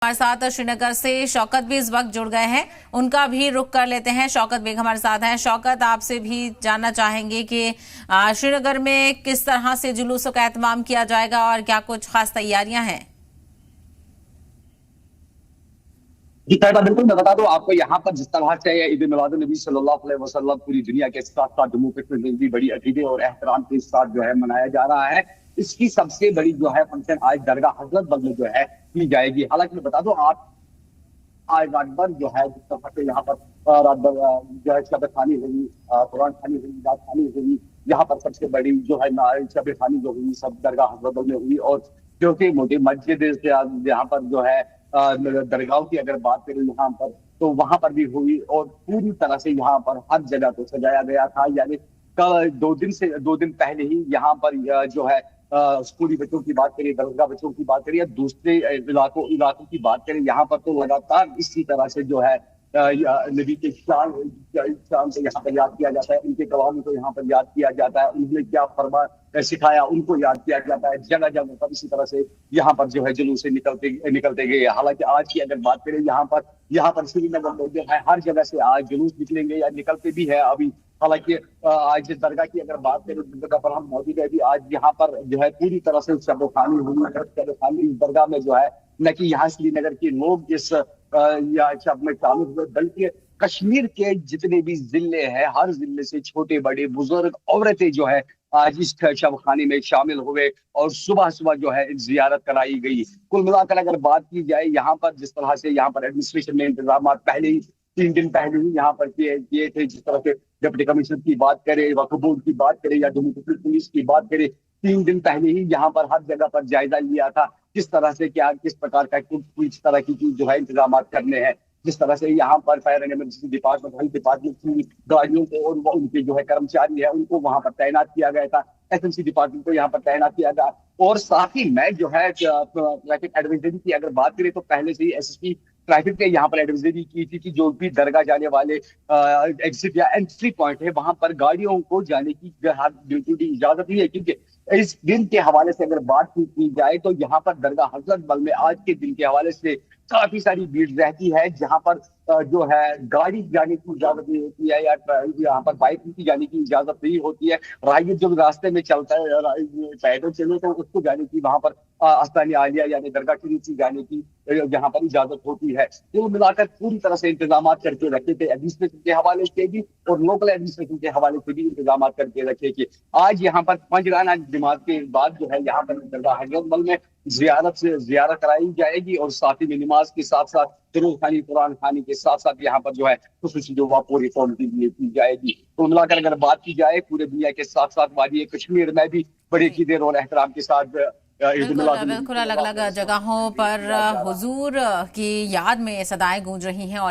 हमारे साथ श्रीनगर से शौकत भी इस वक्त जुड़ गए हैं, उनका भी रुख कर लेते हैं। शौकत बेग हमारे साथ हैं। शौकत, आपसे भी जानना चाहेंगे कि श्रीनगर में किस तरह से जुलूसों का एहतमाम किया जाएगा और क्या कुछ खास तैयारियां हैं? जी साहिबा, बिल्कुल मैं बता दूं आपको, यहाँ पर जिस तरह से ईद मिलाद नबी सल्लल्लाहु अलैहि वसल्लम पूरी दुनिया के साथ साथ जम्मू कश्मीर में भी बड़ी अकीदे और एहतराम के साथ जो है मनाया जा रहा है। इसकी सबसे बड़ी जो है फंक्शन आज दरगाह हजरत बल में जो है की जाएगी। हालांकि मैं बता दूं आप, आज रात भर जो है जिस तरह से यहाँ पर रात भर जो है शब खानी हुई, कुरान खानी हुई, रात खानी हुई। यहाँ पर सबसे बड़ी जो है शब खानी जो हुई सब दरगाह हजरत बल में हुई। और जो कि मोटी मस्जिद यहाँ पर जो है दरगाह की अगर बात करें यहाँ पर, तो वहां पर भी हुई। और पूरी तरह से यहाँ पर हर जगह को सजाया गया था। यानी कल 2 दिन पहले ही यहाँ पर जो है स्कूली बच्चों की बात करें, दरगाह बच्चों की बात करें या दूसरे इलाकों की बात करें, यहाँ पर तो लगातार इसी तरह से जो है नबी के शान से यहाँ पर याद किया जाता है, उनके कलाम को यहाँ पर याद किया जाता है, उन्होंने क्या फरमा सिखाया उनको याद किया जाता है। जगह जगह पर इसी तरह से यहाँ पर जो है जुलूस से निकलते गए। हालांकि आज की अगर बात करें यहाँ पर श्रीनगर में जो है हर जगह से आज जुलूस निकलेंगे या निकलते भी है अभी। हालांकि आज दरगाह की अगर बात करें, दरगाह पर हम मौजूद है भी, आज यहाँ पर जो है पूरी तरह से शब-ए-खानी हुई। शब-ए-खानी इस दरगाह में जो है न कि यहाँ श्रीनगर के लोग इस या शब में शामिल हुए, बल्कि कश्मीर के जितने भी जिले हैं हर जिले से छोटे बड़े बुजुर्ग औरतें जो है आज इस शब खाने में शामिल हुए और सुबह सुबह जो है जियारत कराई गई। कुल मिलाकर अगर बात की जाए यहाँ पर, जिस तरह से यहाँ पर एडमिनिस्ट्रेशन ने इंतजाम पहले ही 3 दिन पहले ही यहाँ पर किए थे। जिस तरह से डिप्टी कमिश्नर की बात करें, वक्फ बोर्ड की बात करें या जम्मू कश्मीर पुलिस की बात करें, 3 दिन पहले ही यहाँ पर हर जगह पर जायजा लिया था किस तरह से किस प्रकार का किस तरह की चीज जो है इंतजाम करने हैं। जिस तरह से यहाँ पर fire and emergency department, health department की गाड़ियों को और उनके जो है कर्मचारी है उनको वहां पर तैनात किया गया था। एसएमसी डिपार्टमेंट को यहाँ पर तैनात किया गया। और साथ ही मैं जो है ट्रैफिक एडवाइजरी की अगर बात करें तो पहले से ही एसएसपी ट्रैफिक ने यहाँ पर एडवाइजरी की थी कि जो भी दरगाह जाने वाले एग्जिट या एंट्री पॉइंट है वहां पर गाड़ियों को जाने की बिल्कुल भी इजाजत नहीं है। क्योंकि इस दिन के हवाले से अगर बात की जाए तो यहाँ पर दरगाह हजरत बल में आज के दिन के हवाले से काफी सारी भीड़ रहती है, जहां पर जो है गाड़ी जाने की इजाजत नहीं होती है या यहाँ पर बाइक की जाने की इजाजत नहीं होती है। राहगीर जो रास्ते में चलता है पैदल चले तो उसको जाने की वहां पर आस्तानी आलिया यानी दरगाह शरीफ की जाने की यहाँ पर इजाजत होती है। तो मिलाकर पूरी तरह से इंतजाम करके रखे थे एडमिनिस्ट्रेशन के हवाले से भी और लोकल एडमिनिस्ट्रेशन के हवाले से भी इंतजाम करके रखे थे। आज यहाँ पर पंजगाना जमात के बाद जो है यहाँ पर दरगाह हजरत बल में जियारत कराई जाएगी और साथ ही में नमाज के साथ साथ दरूद खानी, कुरान खानी के साथ साथ यहाँ पर जो है खुसूसी जो पूरी कौम के लिए की जाएगी। तो मिलाकर अगर बात की जाए पूरे दुनिया के साथ साथ वादी कश्मीर में भी बड़े अकीदे और एहतराम के साथ बिल्कुल अलग अलग जगहों पर हुजूर की याद में सदाएं गूंज रही हैं।